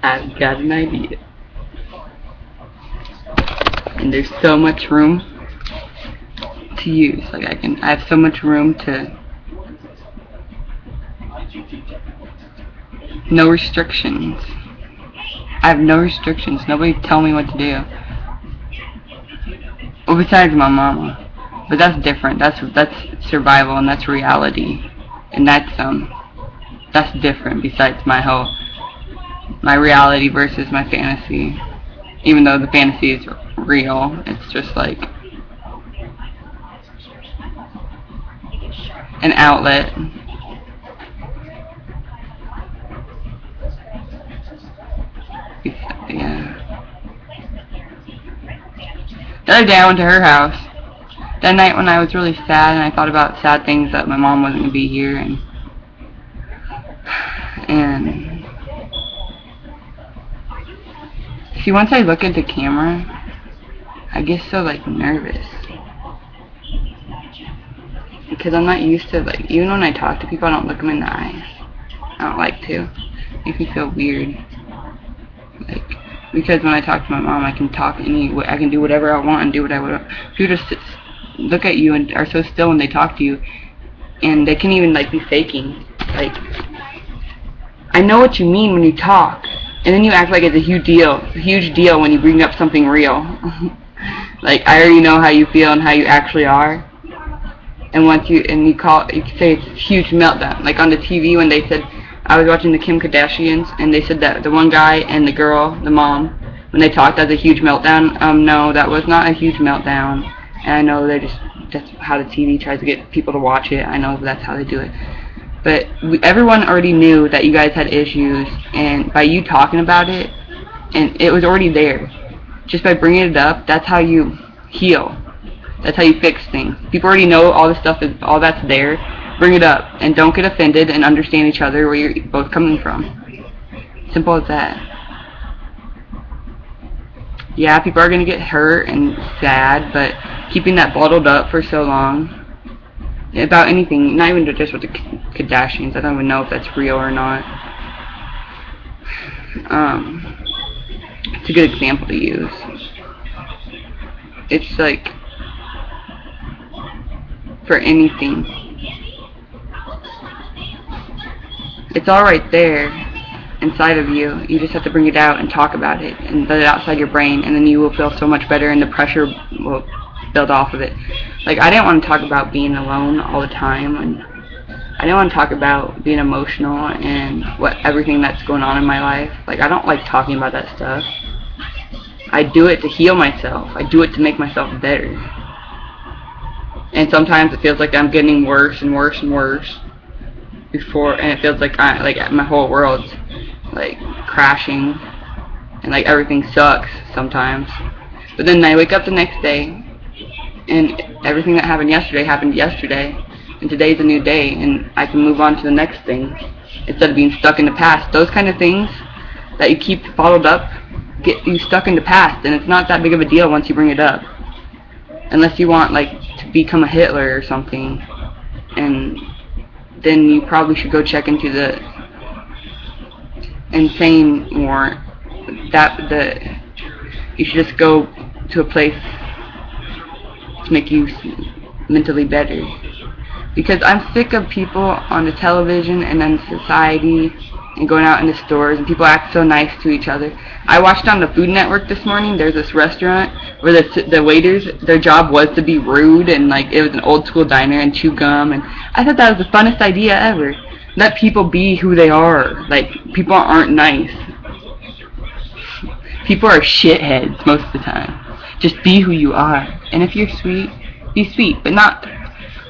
I've got an idea. And there's so much room to use. Like I have so much room to, no restrictions. I have no restrictions. Nobody tell me what to do. Well, besides my mama. But that's different. That's survival, and that's reality. And that's different besides my reality versus my fantasy. Even though the fantasy is real, it's just like an outlet. Yeah. The other day I went to her house. That night when I was really sad and I thought about sad things, that my mom wasn't going to be here, and see, once I look at the camera, I get so like nervous. Because I'm not used to, like, even when I talk to people, I don't look them in the eyes. I don't like to. It makes me feel weird. Like, because when I talk to my mom, I can talk I can do whatever I want and do what I want. People just look at you and are so still when they talk to you, and they can even like be faking. Like, I know what you mean when you talk, and then you act like it's a huge deal when you bring up something real. Like, I already know how you feel and how you actually are. And once you say it's a huge meltdown. Like on the TV when they said, I was watching the Kim Kardashians, and they said that the one guy and the girl, the mom, when they talked, that's a huge meltdown. No, that was not a huge meltdown. And I know that's how the TV tries to get people to watch it. I know that's how they do it. But everyone already knew that you guys had issues, and by you talking about it, and it was already there. Just by bringing it up, that's how you heal. That's how you fix things. People already know all this stuff, all that's there. Bring it up, and don't get offended, and understand each other where you're both coming from. Simple as that. Yeah, people are going to get hurt and sad, but keeping that bottled up for so long, about anything, not even just with the Kardashians, I don't even know if that's real or not. It's a good example to use. It's like, for anything, it's all right there inside of you. You just have to bring it out and talk about it and let it outside your brain, and then you will feel so much better, and the pressure will build off of it. Like, I didn't want to talk about being alone all the time, and I didn't want to talk about being emotional and everything that's going on in my life. Like, I don't like talking about that stuff. I do it to heal myself. I do it to make myself better. And sometimes it feels like I'm getting worse and worse and worse and it feels like my whole world's like crashing, and like everything sucks sometimes. But then I wake up the next day, and everything that happened yesterday, and today's a new day, and I can move on to the next thing instead of being stuck in the past. Those kind of things that you keep bottled up get you stuck in the past, and it's not that big of a deal once you bring it up, unless you want like to become a Hitler or something, and then you probably should go check into the insane ward. You should just go to a place to make you mentally better. Because I'm sick of people on the television and in society and going out in the stores, and people act so nice to each other. I watched on the Food Network this morning, there's this restaurant where the waiters, their job was to be rude, and like it was an old school diner, and chew gum, and I thought that was the funnest idea ever. Let people be who they are. Like, people aren't nice. People are shitheads most of the time. Just be who you are. And if you're sweet, be sweet. But not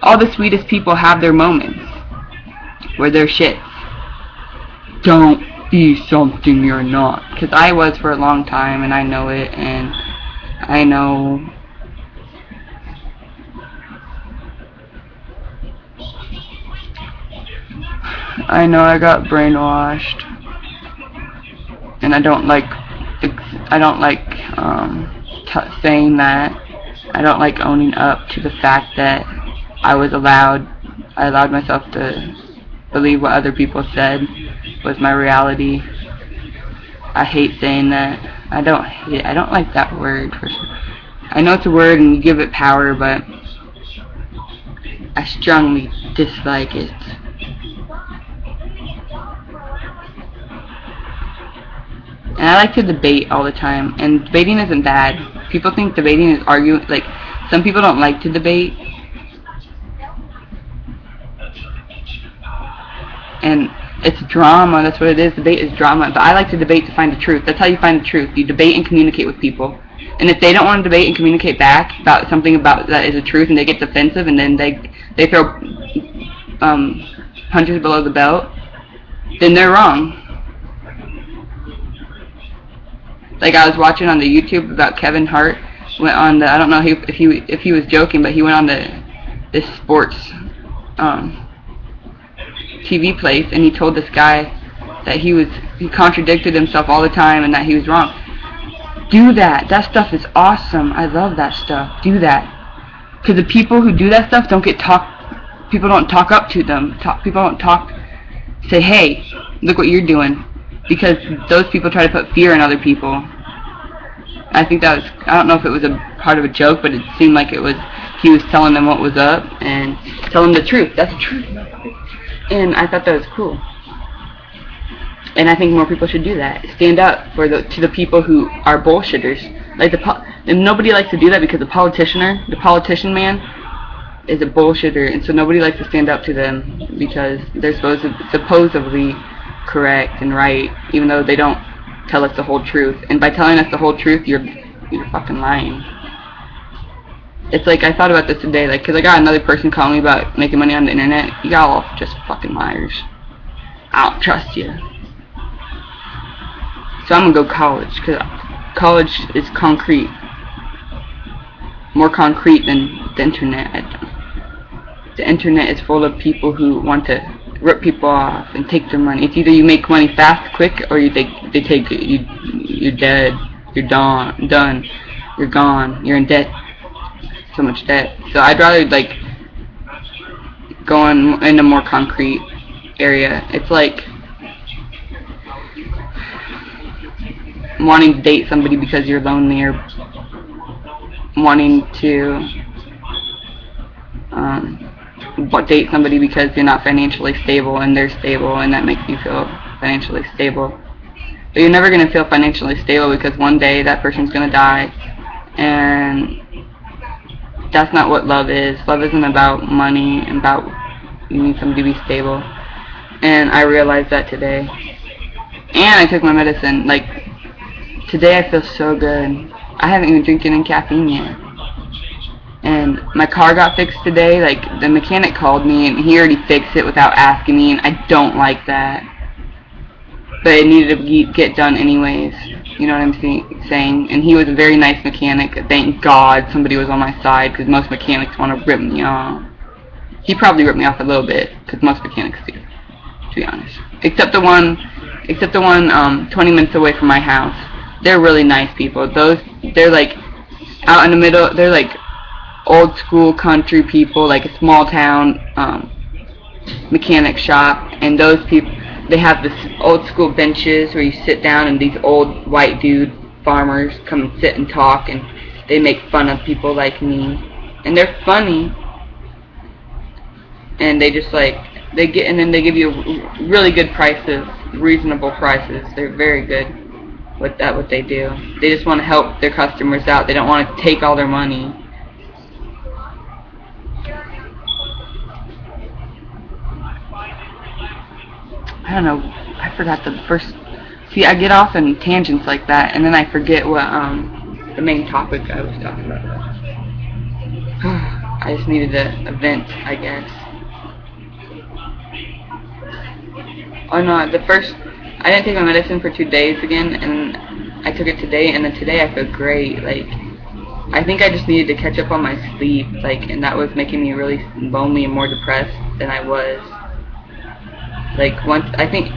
all the sweetest people have their moments where they're shit. Don't be something you're not. Because I was for a long time, and I know it, and I know I got brainwashed, and I don't like saying that. I don't like owning up to the fact that I allowed myself to believe what other people said, was my reality. I hate saying that. I don't like that word. I know it's a word and you give it power, but I strongly dislike it. And I like to debate all the time, and debating isn't bad. People think debating is arguing. Like, some people don't like to debate, and it's drama. That's what it is. Debate is drama. But I like to debate to find the truth. That's how you find the truth. You debate and communicate with people. And if they don't want to debate and communicate back about something about that is a truth, and they get defensive, and then they throw punches below the belt, then they're wrong. Like, I was watching on the YouTube about Kevin Hart went on the, I don't know if he was joking, but he went on this sports TV place, and he told this guy that he contradicted himself all the time and that he was wrong. Do that. That stuff is awesome. I love that stuff. Do that. Because the people who do that stuff don't get people don't talk up to them. People don't say, hey, look what you're doing. Because those people try to put fear in other people. I think that was, I don't know if it was a part of a joke, but it seemed like he was telling them what was up and telling them the truth. That's the truth. And I thought that was cool. And I think more people should do that. Stand up to the people who are bullshitters. Like and nobody likes to do that because the politician man is a bullshitter, and so nobody likes to stand up to them because they're supposedly correct and right, even though they don't tell us the whole truth. And by telling us the whole truth, you're fucking lying. It's like, I thought about this today, like, because I got another person calling me about making money on the internet. You got all just fucking liars. I don't trust you. So I'm gonna go college, because college is concrete. More concrete than the internet. The internet is full of people who want to rip people off and take their money. It's either you make money fast, quick, or they take you. You're dead. You're done. You're gone. You're in debt. So much debt. So I'd rather like go in a more concrete area. It's like wanting to date somebody because you're lonely, or wanting to date somebody because you're not financially stable and they're stable, and that makes you feel financially stable. But you're never going to feel financially stable because one day that person's going to die, and that's not what love is. Love isn't about money and about you need somebody to be stable. And I realized that today. And I took my medicine. Like, today I feel so good. I haven't even drinking any caffeine yet. And my car got fixed today. Like, the mechanic called me and he already fixed it without asking me, and I don't like that. But it needed to get done anyways. You know what I'm saying? And he was a very nice mechanic. Thank God somebody was on my side, because most mechanics want to rip me off. He probably ripped me off a little bit, because most mechanics do, to be honest. Except the one 20 minutes away from my house. They're really nice people. They're like out in the middle. They're like old school country people, like a small town mechanic shop. And those people, they have this old school benches where you sit down, and these old white dude farmers come and sit and talk, and they make fun of people like me, and they're funny, and they just like and then they give you really good prices, reasonable prices. They're very good with that, what they do. They just want to help their customers out. They don't want to take all their money. I don't know, I forgot the first, see, I get off in tangents like that, and then I forget what, the main topic I was talking about. I just needed a vent, I guess. Oh no, I didn't take my medicine for 2 days again, and I took it today, and then today I feel great. Like, I think I just needed to catch up on my sleep, like, and that was making me really lonely and more depressed than I was. Like, I think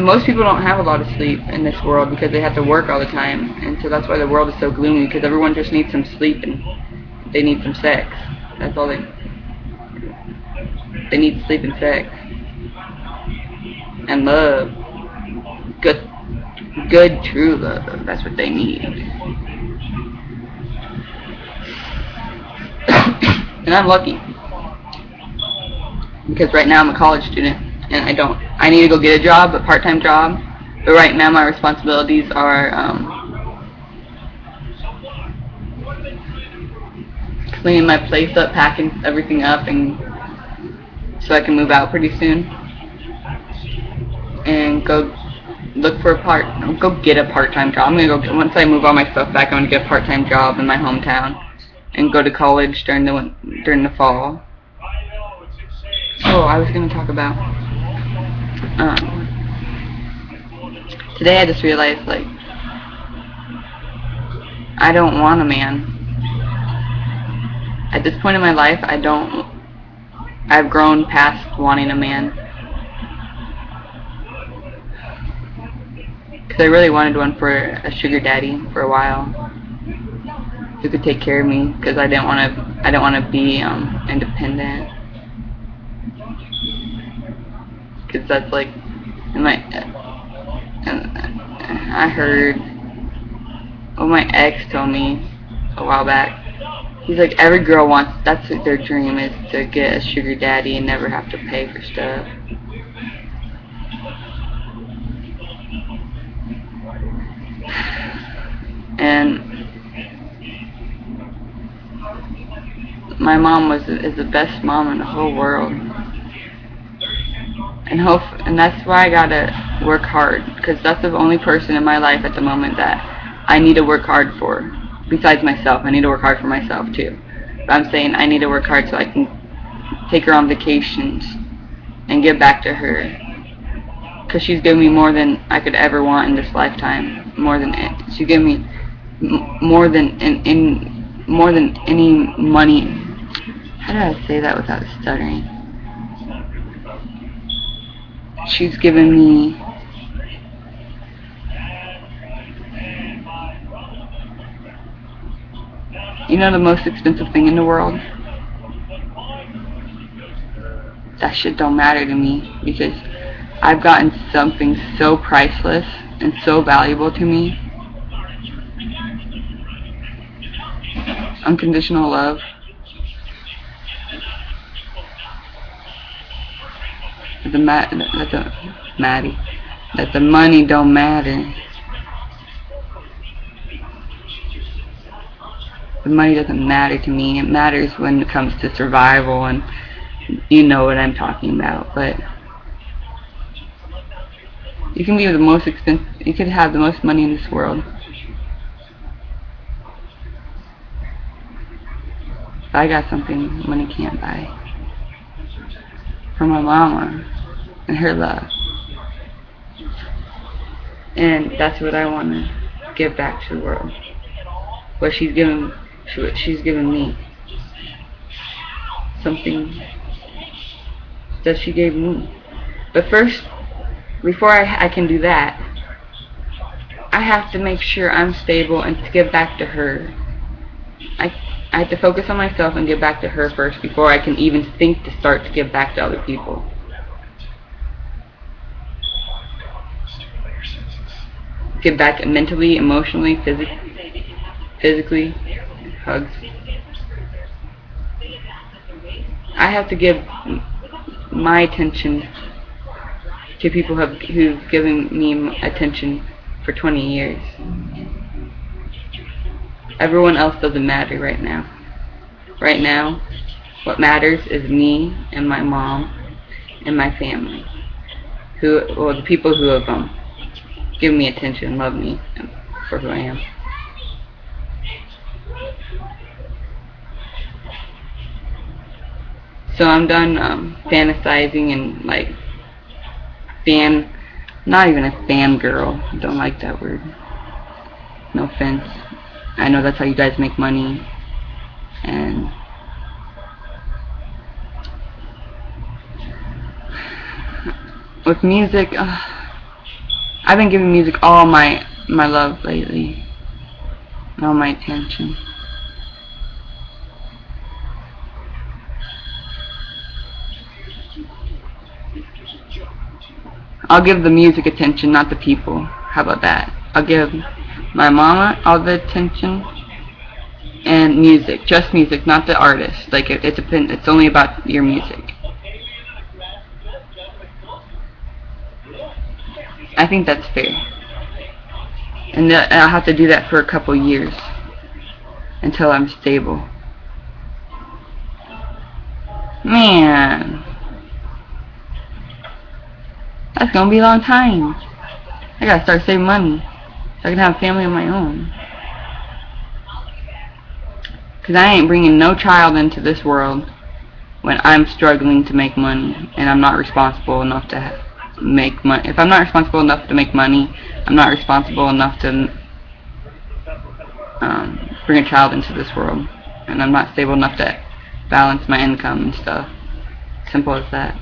most people don't have a lot of sleep in this world because they have to work all the time, and so that's why the world is so gloomy, because everyone just needs some sleep and they need some sex. That's all they need, sleep and sex. and love. Good, true love. That's what they need. And I'm lucky because right now I'm a college student and I need to go get a job, a part-time job. But right now my responsibilities are cleaning my place up, packing everything up, and so I can move out pretty soon and go get a part-time job. I'm gonna go once I move all my stuff back. I'm gonna get a part-time job in my hometown and go to college during the fall. Oh, I was gonna talk about today. I just realized, like, I don't want a man. At this point in my life, I've grown past wanting a man. Because I really wanted one for a sugar daddy for a while, who could take care of me. Because I didn't want to be independent. Because that's like, I heard what my ex told me a while back. He's like, every girl that's their dream, is to get a sugar daddy and never have to pay for stuff. And my mom is the best mom in the whole world. And that's why I gotta work hard, because that's the only person in my life at the moment that I need to work hard for. Besides myself, I need to work hard for myself too. But I'm saying I need to work hard so I can take her on vacations and give back to her, because she's given me more than I could ever want in this lifetime. She gave me more than any money. How do I say that without stuttering? She's given me the most expensive thing in the world? That shit don't matter to me, because I've gotten something so priceless and so valuable to me. Unconditional love. That the money don't matter. The money doesn't matter to me. It matters when it comes to survival, and you know what I'm talking about. But you can be the most expensive. You could have the most money in this world. But I got something money can't buy. From my mama and her love. And that's what I want to give back to the world. What she's given me. Something that she gave me. But first, before I can do that, I have to make sure I'm stable and to give back to her. I have to focus on myself and give back to her first before I can even think to start to give back to other people. Give back mentally, emotionally, physically, hugs. I have to give my attention to people who've given me attention for 20 years. Everyone else doesn't matter right now. Right now, what matters is me and my mom and my family. The people who have given me attention, love me for who I am. So I'm done fantasizing and not even a fangirl. I don't like that word. No offense. I know that's how you guys make money. And with music, I've been giving music all my love lately. All my attention. I'll give the music attention, not the people. How about that? I'll give my mama all the attention and music, just music, not the artist. Like it's only about your music. I think that's fair, and I'll have to do that for a couple years until I'm stable. Man, that's gonna be a long time. I gotta start saving money so I can have a family of my own. Cause I ain't bringing no child into this world when I'm struggling to make money and I'm not responsible enough to make money. If I'm not responsible enough to make money, I'm not responsible enough to bring a child into this world, and I'm not stable enough to balance my income and stuff. Simple as that.